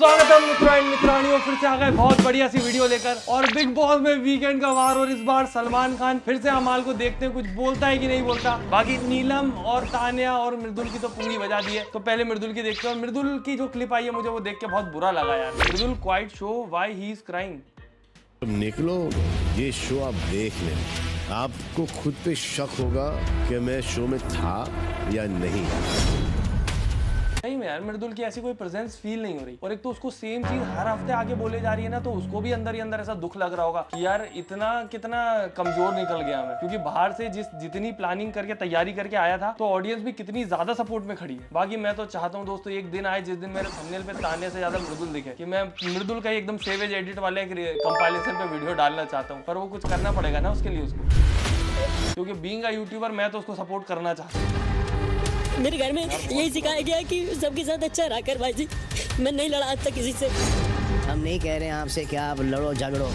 स्वागत है मित्रों एंड मित्रानियों, फिर से आ गए बहुत बढ़िया सी वीडियो लेकर। और बिग बॉस में वीकेंड का वार, और इस बार सलमान खान फिर से अमाल को देखते हैं कुछ बोलता है कि नहीं बोलता। बाकी नीलम और तान्या और मृदुल की तो पूंगी बजा दी है, तो पहले मृदुल की देखते हैं। और मृदुल की जो क्लिप आई है मुझे वो देख के बहुत बुरा लगा यार। Mridul quite show why he is crying. तुम निकलो, ये शो आप देख लें, आपको खुद पे शक होगा कि मैं शो में था या नहीं। नहीं में यार मृदुल की ऐसी कोई प्रेजेंस फील नहीं हो रही। और एक तो उसको सेम चीज हर हफ्ते आगे बोले जा रही है ना, तो उसको भी अंदर ही अंदर ऐसा दुख लग रहा होगा कि यार इतना कितना कमजोर निकल गया मैं। क्योंकि बाहर से जितनी प्लानिंग करके तैयारी करके आया था, तो ऑडियंस भी कितनी ज्यादा सपोर्ट में खड़ी है। बाकी मैं तो चाहता हूँ दोस्तों, एक दिन आए जिस दिन मेरे थंबनेल पे तान्या से ज्यादा मृदुल दिखे, कि मैं मृदुल का एकदम सेवेज एडिट वाले कंपाइलेशन पे वीडियो डालना चाहता हूँ। पर वो कुछ करना पड़ेगा ना उसके लिए उसको, क्योंकि बीइंग अ यूट्यूबर मैं तो उसको सपोर्ट करना चाहता हूँ। मेरे घर में यही सिखाया गया कि सबके साथ अच्छा रहा कर भाई जी। मैं नहीं लड़ा आज तक किसी से। हम नहीं कह रहे हैं आपसे कि आप लड़ो झगड़ो,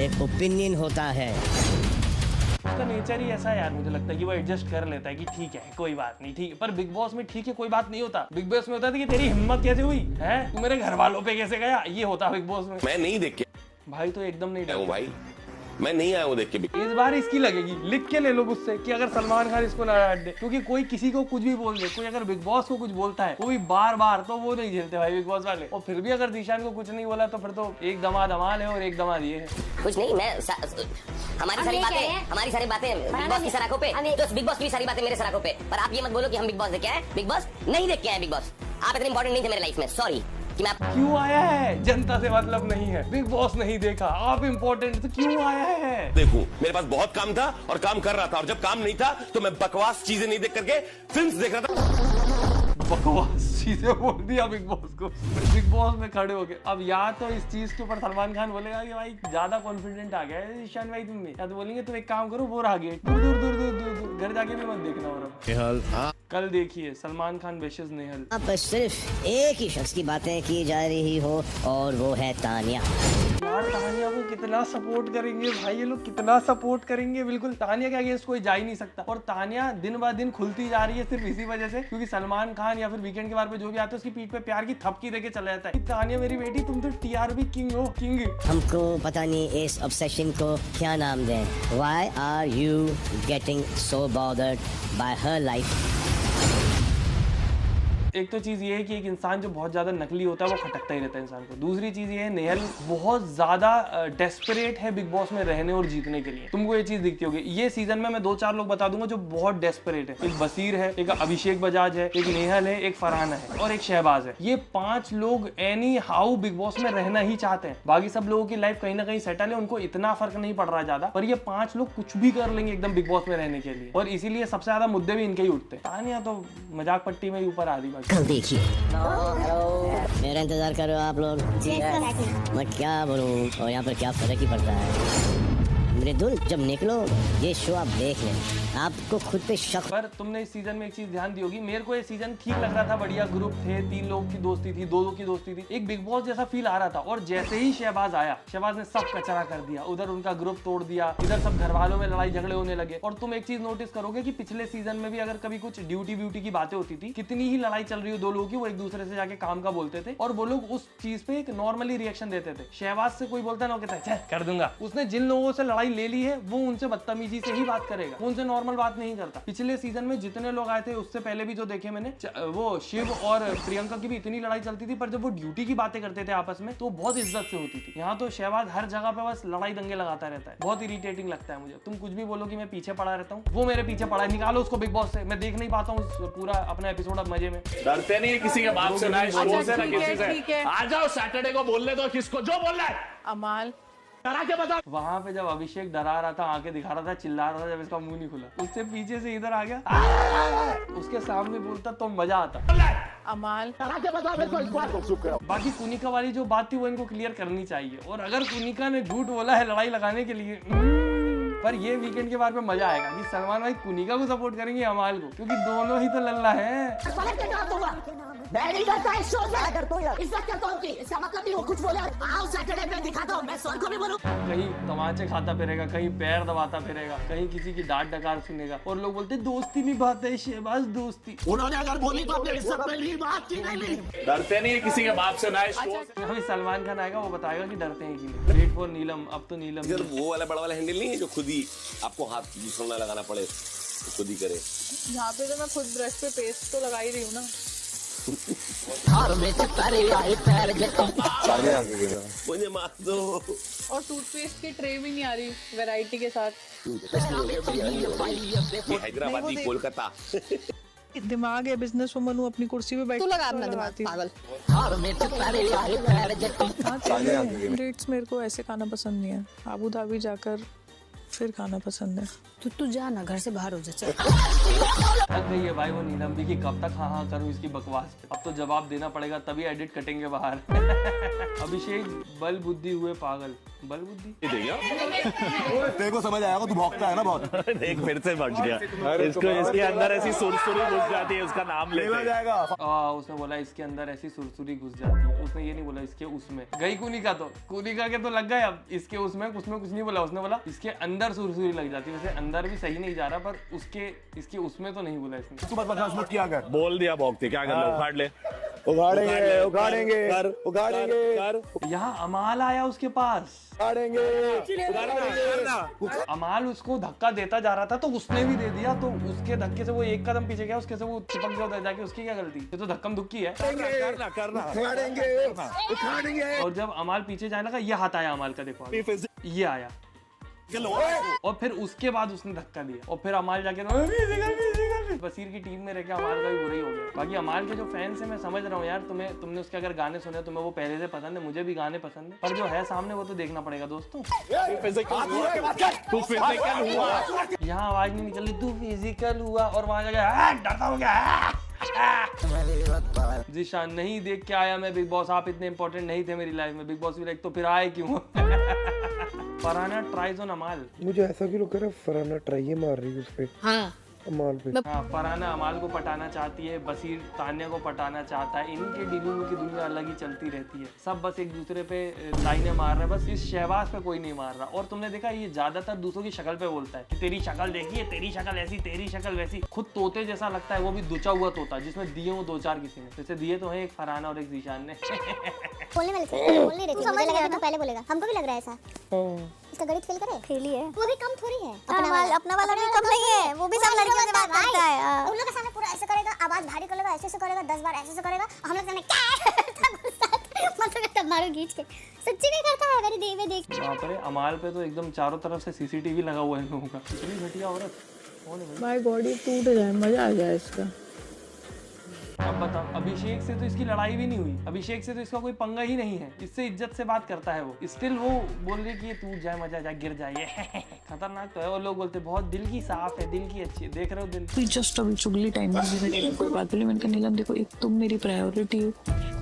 एक ओपिनियन होता है। उसका नेचर ही ऐसा है यार, मुझे लगता है कि वो एडजस्ट कर लेता है कि ठीक है कोई बात नहीं, ठीक है। पर बिग बॉस में ठीक है कोई बात नहीं होता। बिग बॉस में होता था कि तेरी हिम्मत कैसे हुई है, तू मेरे घर वालों पे कैसे गया, ये होता बिग बॉस में। मैं नहीं देख के भाई तो एकदम नहीं आया हूं भाई, मैं नहीं आया हूं देख के। इस बार इसकी लगेगी, लिख के ले लो मुझसे कि अगर सलमान खान इसको ना डांट दे। क्योंकि कोई किसी को कुछ भी बोल दे, कोई अगर बिग बॉस को कुछ बोलता है वो भी बार बार, तो वो नहीं झेलते भाई बिग बॉस वाले। और फिर भी अगर दिशान को कुछ नहीं बोला तो फिर तो एक दमाद अमाल है और एक दमाद ये है। कुछ नहीं, मैं हमारी सारी बातें बिग बॉस की सराखों पे, तो बिग बॉस की सारी बातें मेरे सराखों पे। पर आप ये मत बोलो कि हम बिग बॉस देख के आए। बिग बॉस नहीं देख के आए। बिग बॉस आप इतने इंपॉर्टेंट नहीं थे मेरे लाइफ में। सॉरी कि मैं क्यों आया है, जनता से मतलब नहीं है। बिग बॉस नहीं देखा, आप इम्पोर्टेंट तो क्यों आया है। देखूं, मेरे पास बहुत काम था और काम कर रहा था, और जब काम नहीं था तो मैं बकवास चीजें नहीं देख करके फिल्म्स देख रहा था। बकवास चीजें बोल दिया बिग बॉस को। बिग बॉस में खड़े हो गए। अब या तो इस चीज के ऊपर सलमान खान बोलेगा कि भाई ज्यादा कॉन्फिडेंट आ गया है ईशान भाई तुम में, या तो बोलेंगे तुम एक काम करो बोर आ गए, दूर दूर दूर दूर दूर दूर घर जाके भी मत देखना। और कल देखिए सलमान खान वर्सेस नेहल। आप बस सिर्फ एक ही शख्स की बातें की जा रही हो, और वो है तान्या। यार तान्या को कितना सपोर्ट करेंगे भाई ये लोग, कितना सपोर्ट करेंगे। बिल्कुल तान्या के अगेंस्ट कोई जा ही नहीं सकता। और तान्या दिन ब दिन खुलती जा रही है सिर्फ इसी वजह से, क्योंकि सलमान खान या फिर वीकेंड के बार पे जो भी आता है उसकी पीठ पे प्यार की थपकी देके चला जाता है। तान्या मेरी बेटी तुम तो टीआरपी किंग हो, किंग। हमको पता नहीं इस ऑब्सेशन को क्या नाम दें। Why are you getting so bothered by her life? एक तो चीज ये है कि एक इंसान जो बहुत ज्यादा नकली होता है वो खटकता ही रहता है इंसान को। दूसरी चीज ये है नेहल बहुत ज्यादा डेस्परेट है बिग बॉस में रहने और जीतने के लिए। तुमको ये चीज दिखती होगी। ये सीजन में मैं 2-4 लोग बता दूंगा जो बहुत डेस्परेट है। एक बसीर है, एक अभिषेक बजाज है, एक नेहल है, एक फरहान है और एक शहबाज है। ये 5 लोग एनी हाउ बिग बॉस में रहना ही चाहते हैं। बाकी सब लोगों की लाइफ कहीं ना कहीं सेटल है, उनको इतना फर्क नहीं पड़ रहा ज्यादा। पर ये 5 लोग कुछ भी कर लेंगे एकदम बिग बॉस में रहने के लिए, और इसीलिए सबसे ज्यादा मुद्दे भी इनके ही उठते हैं। तान्या तो मजाक पट्टी में ही ऊपर आ रही। कल देखिए। मेरा इंतजार करो आप लोग। मैं क्या बोलूं, और यहाँ पर क्या फर्क ही पड़ता है। मृदुल जब निकलो, ये शो आप देख लें, आपको खुद पे शक। पर तुमने इस सीजन में एक चीज ध्यान दी होगी, मेरे को ये सीजन ठीक लग रहा था। बढ़िया ग्रुप थे, 3 लोग की दोस्ती थी, 2 लोग की दोस्ती थी, एक बिग बॉस जैसा फील आ रहा था। और जैसे ही शहबाज आया, शहबाज ने सब कचरा कर दिया। उधर उनका ग्रुप तोड़ दिया, इधर सब घर वालों में लड़ाई झगड़े होने लगे। और तुम एक चीज नोटिस करोगे कि पिछले सीजन में भी अगर कभी कुछ ड्यूटी ब्यूटी की बातें होती थी, कितनी ही लड़ाई चल रही हो 2 लोगों की, वो एक दूसरे से जाके काम का बोलते थे और वो लोग उस चीज पे एक नॉर्मली रिएक्शन देते थे। शहबाज से कोई बोलता ना, वो कहता है कर दूंगा। उसने जिन लोगों से लड़ाई ले ली है वो उनसे बदतमीजी से ही बात करेगा, वो उनसे नॉर्मल बात नहीं करता। पिछले सीजन में जितने लोग आए थे, उससे पहले भी जो देखे मैंने, वो शिव और प्रियंका की भी इतनी लड़ाई चलती थी, पर जब वो ड्यूटी की बातें करते थे आपस में तो बहुत इज्जत से होती थी। यहाँ तो शहबाज हर जगह पे बस लड़ाई दंगे लगाता रहता है, बहुत इरिटेटिंग लगता है मुझे। तुम कुछ भी बोलो कि मैं पीछे पड़ा रहता हूँ, वो मेरे पीछे पड़ा है, निकालो उसको बिग बॉस से। मैं देख नहीं पाता हूँ पूरा अपना एपिसोड अब मजे में। डरते नहीं है किसी के बाप से, ना शो से, ना किसी से। आ जाओ सैटरडे को बोलने दो, किसको जो बोलना है अमाल करा के बताओ। वहां पे जब अभिषेक डरा रहा था, आंखें दिखा रहा था, चिल्ला रहा था, जब इसका मुंह नहीं खुला, उससे पीछे से इधर आ गया, उसके सामने बोलता तो मजा आता। अमाल करा के बताओ मेरे को, इस बात को चुप करो। बाकी कुनिका वाली जो बात थी वो इनको क्लियर करनी चाहिए। और अगर कुनिका ने झूठ बोला है लड़ाई लगाने के लिए, पर ये वीकेंड के बारे में मजा आएगा कि सलमान भाई कुनिका को सपोर्ट करेंगे अमाल को, क्योंकि दोनों ही तो लल्ला है। मैं नहीं करता है शो, मैं करता हूं यार, इज्जत करता हूं, इसका मतलब नहीं वो कुछ बोले, आओ सैटरडे में दिखाता हूं, मैं सर को भी बोलूं। कहीं तमाचे खाता फिरेगा, कहीं पैर दबाता फिरेगा, कहीं किसी की डांट डकार सुनेगा, और लोग बोलते दोस्ती निभाते हैं शहबाज दोस्ती। उन्होंने अगर बोली तो अपने इज्जत में ली, बात की नहीं ली। डरते नहीं है किसी के बाप से ना। शो अभी सलमान खान आएगा, वो बताएगा कि डरते हैं कि नहीं। वेट फॉर नीलम, अब तो नीलम इधर वो वाला बड़ा वाला हैंडल नहीं है जो खुद ही आपको हाथ दूसरों ना लगाना पड़े, खुद ही करे। यहाँ पे तो मैं खुद ब्रश पे पेस्ट तो लगा ही रही हूँ ना। मुझे मार दो। और टूथपेस्ट की ट्रे भी नहीं आ रही वैरायटी के साथ। हैदराबादी कोलकाता दिमाग है, बिजनेस वुमन हूँ, अपनी कुर्सी पे बैठ तू लगा अपना दिमाग पागल। डेट्स मेरे को ऐसे खाना पसंद नहीं है, आबू धाबी जाकर फिर खाना पसंद है। तू जा ना, घर से बाहर हो जा चल। थक गई है भाई वो नीलम भी कि कब तक हाँ करूँ इसकी बकवास पे। अब तो जवाब देना पड़ेगा, तभी एडिट कटेंगे बाहर। अभिषेक बल बुद्धि हुए पागल। बल बुद्धि तेरे को समझ आएगा, तू भौंकता है ना बहुत। एक फिर से बच गया। इसको इसके अंदर ऐसी सुरसुरी घुस जाती है, उसका नाम लेते जाएगा। उसने बोला इसके अंदर ऐसी सुरसुरी घुस जाती है, उसने ये नहीं बोला इसके उसमें। गई कुनिका तो कुनिका के तो लग गए, अब इसके उसमें कुछ नहीं बोला, उसने बोला इसके अंदर सुरसुरी लग जाती है। वैसे अंदर भी सही नहीं जा रहा, पर उसके इसके उसमें तो नहीं बोला इसने। तू बस मत किया कर। बोल दिया भौंकते, क्या कर लो, उखाड़ ले। उखाड़ेंगे। यहाँ अमाल आया उसके पास, अमाल उसको धक्का देता जा रहा था तो उसने भी दे दिया, तो उसके धक्के से वो एक कदम पीछे गया, उसके से वो चिपक गया उधर जाके। उसकी क्या गलती, ये तो धक्कम धुक्की है। और जब अमाल पीछे जाने लगा, ये हाथ आया अमाल का, देखो ये आया, और फिर उसके बाद उसने धक्का दिया, और फिर अमाल जाके बसीर की टीम में रहकर अमाल का भी बुरा ही हो गया। बाकी अमाल के जो फैंस हैं, मैं समझ रहा हूँ यार, तुमने उसके अगर गाने सुने, तुम्हें वो पहले से पसंद है, मुझे भी गाने पसंद है, पर जो है सामने वो तो देखना पड़ेगा दोस्तों। यहाँ आवाज नहीं निकल रही, तू फिजिकल हुआ, और वहां जाके डरता हो गया। जीशान नहीं देख के आया मैं बिग बॉस, आप इतने इंपॉर्टेंट नहीं थे मेरी लाइफ में। बिग बॉस भी लाइक, तो फिर आए क्यों? फरहाना ट्राइज ऑन अमाल। मुझे ऐसा क्यों लग रहा है फरहाना ट्राई मार रही है उस पे। हाँ अमाल पे। हाँ, फरहाना अमाल को पटाना चाहती है, बसीर तान्या को पटाना चाहता है। इनके डीलिंग की दुनिया अलग ही चलती रहती है, सब बस एक दूसरे पे लाइनें मार रहे हैं, बस इस शहबाज पे कोई नहीं मार रहा। और तुमने देखा ये ज्यादातर दूसरों की शक्ल पे बोलता है कि तेरी शक्ल देखिए, तेरी शक्ल ऐसी, तेरी शक्ल वैसी। खुद तोते जैसा लगता है, वो भी दुचा हुआ तोता, जिसमें दिए हो 2-4 किसी ने। जैसे दिए तो है एक फरहाना और एक जीशान ने। बोलने वाले बोल नहीं रहे थे, मुझे लगा था पहले बोलेगा, हमको भी लग रहा है ऐसा। इसका गणित फेल करे, फेल ही है, वो भी कम थोड़ी है। अपना वाला भी कम नहीं है, वो भी सब लड़कियों से बात करता है। उन लोग के सामने पूरा ऐसे करेगा, आवाज भारी कर लेगा, ऐसे करेगा, 10 बार ऐसे करेगा, हम लोग सामने क्या मतलब तब मारो खींच के। सच्ची नहीं करता है, मेरी देवे देख। बाप रे, अमाल पे तो एकदम चारों तरफ से सीसीटीवी लगा हुआ है इन लोगों का। इतनी घटिया औरत कौन है भाई? माय गॉड, ये टूट जाए, मजा आ जाए इसका। अब बताओ, अभिषेक से तो इसकी लड़ाई भी नहीं हुई, अभिषेक से तो इसका कोई पंगा ही नहीं है, इससे इज्जत से बात करता है वो। स्टिल वो बोल रही कि ये टूट जाए, मजा जाए, गिर जाए। खतरनाक तो है। और लोग बोलते बहुत दिल की साफ है, दिल की अच्छी है। देख रहे हो दिल जस्ट अभी चुगली टाइम में कोई बात बोली, मैंने कहा नीलम देखो, एक तुम मेरी प्रायोरिटी हो,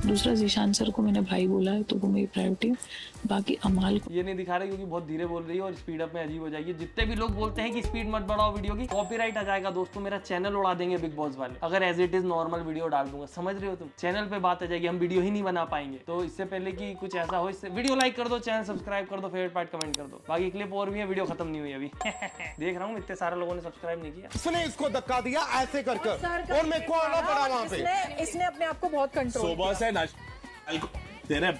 दूसरा जीशान सर को मैंने भाई बोला है तो वो मेरी प्रायोरिटी है, बाकी अमाल को ये नहीं दिखा रहे क्योंकि बहुत धीरे बोल रही है और स्पीड अप में अजीब हो जाएगी। जितने भी लोग बोलते हैं कि स्पीड मत बढ़ाओ वीडियो की, कॉपीराइट आ जाएगा दोस्तों, मेरा चैनल उड़ा देंगे बिग बॉस वाले अगर as it is normal video डाल दूंगा। समझ रहे हो तुम? चैनल पे बात आ जाएगी, हम वीडियो ही नहीं बना पाएंगे। तो इससे पहले कि कुछ ऐसा हो, इससे वीडियो लाइक कर दो, चैनल सब्सक्राइब कर दो, फेवरेट पार्ट कमेंट कर दो। बाकी क्लिप और भी है, वीडियो खत्म नहीं हुई अभी। देख रहा हूँ इतने सारे लोगों ने सब्सक्राइब नहीं किया। इसने इसको धक्का दिया ऐसे कर और मेरे को आना पड़ा वहाँ पे। इसने अपने आप को बहुत कंट्रोल सुबह से तेरे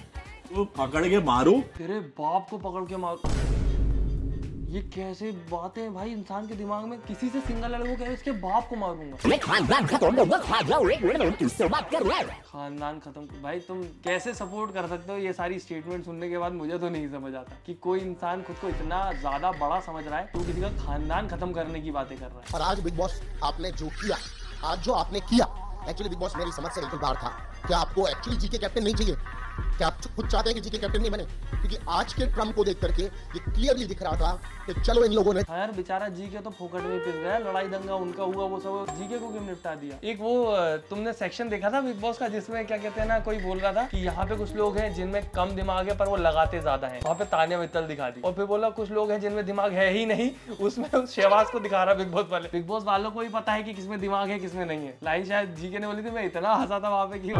पकड़ के मारू, तेरे बाप को पकड़ के मारू, ये कैसे बातें हैं भाई इंसान के दिमाग में? किसी से सिंगल लड़को कहे इसके बाप को मारूंगा, खानदान खत्म। भाई तुम कैसे सपोर्ट कर सकते हो? ये सारी स्टेटमेंट सुनने के बाद मुझे तो नहीं समझ आता कि कोई इंसान खुद को इतना ज्यादा बड़ा समझ रहा है, तो किसी का खानदान खत्म करने की बातें कर रहा है। और आज बिग बॉस आपने जो किया, आज जो आपने किया, एक्चुअली बिग बॉस मेरी समझ से बिल्कुल बाहर था। क्या आपको एक्चुअली जीके कैप्टन नहीं चाहिए? क्या आप खुद चाहते हैं कि जीके कैप्टन नहीं बने? क्योंकि आज के ट्रम्प को देख करके ये क्लियरली दिख रहा था कि चलो इन लोगों ने यार बेचारा जीके तो फोकट में पिस गया, लड़ाई दंगा उनका हुआ, वो सब जीके को क्यों निपटा दिया? एक वो तुमने सेक्शन देखा था बिग बॉस का जिसमें क्या कहते हैं ना, कोई बोल रहा था कि यहाँ पे कुछ लोग हैं जिनमें कम दिमाग है पर वो लगाते ज्यादा है, वहाँ पे तानिया मित्तल दिखा दी, और फिर बोला कुछ लोग हैं जिनमें दिमाग है ही नहीं, उसमें शहबाज को दिखा रहा बिग बॉस वाले। बिग बॉस वालों को ही पता है कि किसमें दिमाग है किसमें नहीं है। लाइन शायद जीके ने बोली थी, मैं इतना हंसा था वहाँ पे कि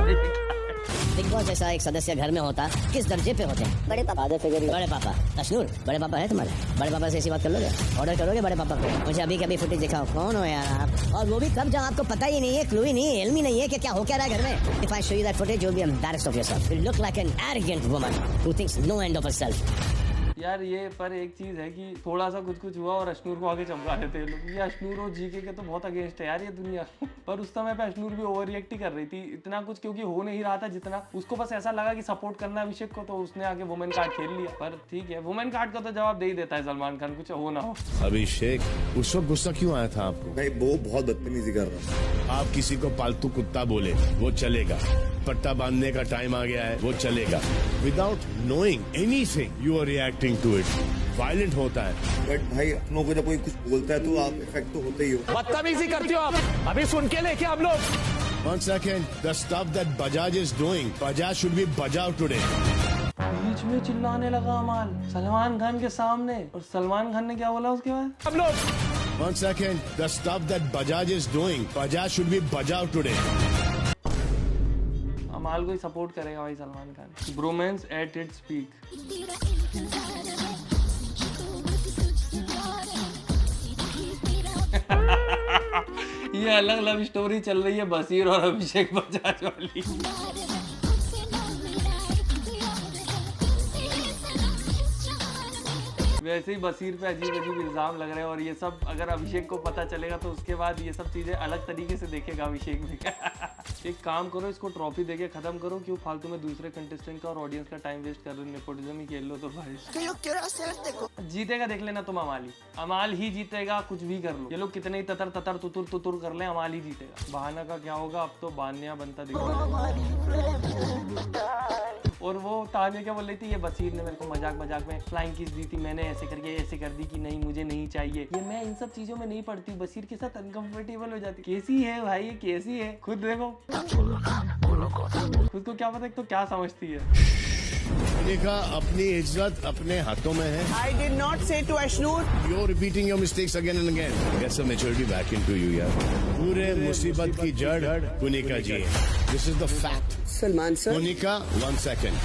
बिग बॉस जैसा एक सदस्य घर में होता किस दर्जे पे होते हैं? बड़े पापा। बड़े पापा अशनूर, बड़े पापा है तुम्हारे? बड़े पापा से ऐसी बात कर लोगे? ऑर्डर करोगे बड़े पापा को? मुझे अभी कभी फुटेज दिखाओ, कौन हो यार आप? और वो भी कब जब आपको पता ही नहीं है, क्लू ही नहीं है, इल्म ही नहीं है कि क्या हो क्या रहा है घर में। If I show you that footage you will be embarrassed of yourself. You look like an arrogant woman who thinks no end of herself. यार ये पर एक चीज है कि थोड़ा सा कुछ हुआ और अशनूर को आगे चमका देते हैं लोग। ये अशनूर और जीके के तो बहुत अगेंस्ट है यार ये दुनिया। पर उस समय पे अशनूर भी ओवर रिएक्ट ही कर रही थी इतना कुछ, क्योंकि हो नहीं रहा था जितना उसको बस ऐसा लगा कि सपोर्ट करना अभिषेक को, तो उसने आगे वुमेन कार्ड खेल लिया। पर ठीक है, वुमेन कार्ड का तो जवाब दे ही देता है सलमान खान, कुछ हो ना हो। अभिषेक उस वक्त गुस्सा क्यों आया था आपको? भाई वो बहुत बदतमीजी कर रहा था। आप किसी को पालतू कुत्ता बोले वो चलेगा, पट्टा बांधने का टाइम आ गया है वो चलेगा, without knowing anything you are reacting to it, violent होता है। बट भाई अपनों को जब कोई कुछ बोलता है तो आप इफेक्ट तो होते ही हो। बदतमीजी करते हो आप, अभी सुन के लेके हम लोग। One second, the stuff that Bajaj is doing, Bajaj should be Bajaj today. बीच में चिल्लाने लगा अमाल सलमान खान के सामने, और सलमान खान ने क्या बोला उसके बाद? हम लोग One second, the stuff that Bajaj is doing, Bajaj should be Bajaj today. अमाल को ही सपोर्ट करेगा भाई Salman Khan. Bowman's at its peak. ये अलग लव स्टोरी चल रही है बसीर और अभिषेक बजाज वाली। वैसे ही बसीर पे अजीब अजीब इल्जाम लग रहे हैं, और ये सब अगर अभिषेक को पता चलेगा तो उसके बाद ये सब चीजें अलग तरीके से देखेगा अभिषेक भी। एक काम करो, इसको ट्रॉफी देके खत्म करो, क्यों फालतू में दूसरे कंटेस्टेंट का और ऑडियंस का टाइम वेस्ट कर रहे हो। नेपोटिज्म ही खेल लो तो भाई जीतेगा, देख लेना तुम। अमाल ही जीतेगा, कुछ भी कर लो। ये लोग कितने ही ततर तुतुर कर ले, अमाल ही जीतेगा। बहाना का क्या होगा, अब तो बान्या बनता दिख रहा है। और वो तानिया क्या बोल रही थी, ये बसीर ने मेरे को मजाक में फ्लाइंग किस दी थी, मैंने ऐसे करके ऐसे कर दी कि नहीं मुझे नहीं चाहिए। ये मैं इन सब चीजों में नहीं पड़ती, बसीर के साथ अनकंफर्टेबल हो जाती। कैसी है भाई ये, कैसी है खुद देखो, खुद को क्या पता तो क्या समझती है। मोनिका अपनी इज्जत अपने हाथों में है। I did not say to Ashnur. You're repeating your mistakes again and again. Get some maturity back into you यार। पूरे मुसीबत की जड़ मोनिका जी है। This is the fact. Salman sir. Monica 1 second.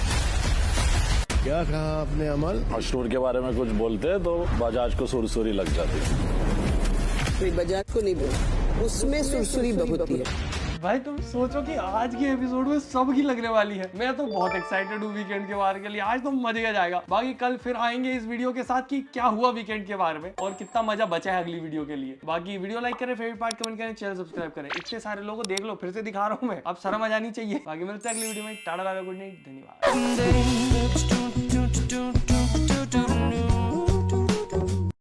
क्या कहा आपने अमल? अशनूर के बारे में कुछ बोलते हैं तो बजाज को सुरसुरी लग जाती है। बजाज को नहीं बोल, उसमें सुरसुरी बहुत है। भाई तुम सोचो कि आज के एपिसोड में सबकी लगने वाली है। मैं तो बहुत एक्साइटेड हूँ वीकेंड के बारे के लिए, आज तो मजा जाएगा। बाकी कल फिर आएंगे इस वीडियो के साथ कि क्या हुआ वीकेंड के बारे में और कितना मजा बचा है अगली वीडियो के लिए। बाकी वीडियो लाइक करें, फेवरेट पार्ट कमेंट करें, चैनल सब्सक्राइब करें। इतने सारे लोगों को देख लो, फिर से दिखा रहा हूँ मैं, अब शर्म आ जानी चाहिए। बाकी मिलते हैं अगली वीडियो में। Tata bye bye, good night, धन्यवाद।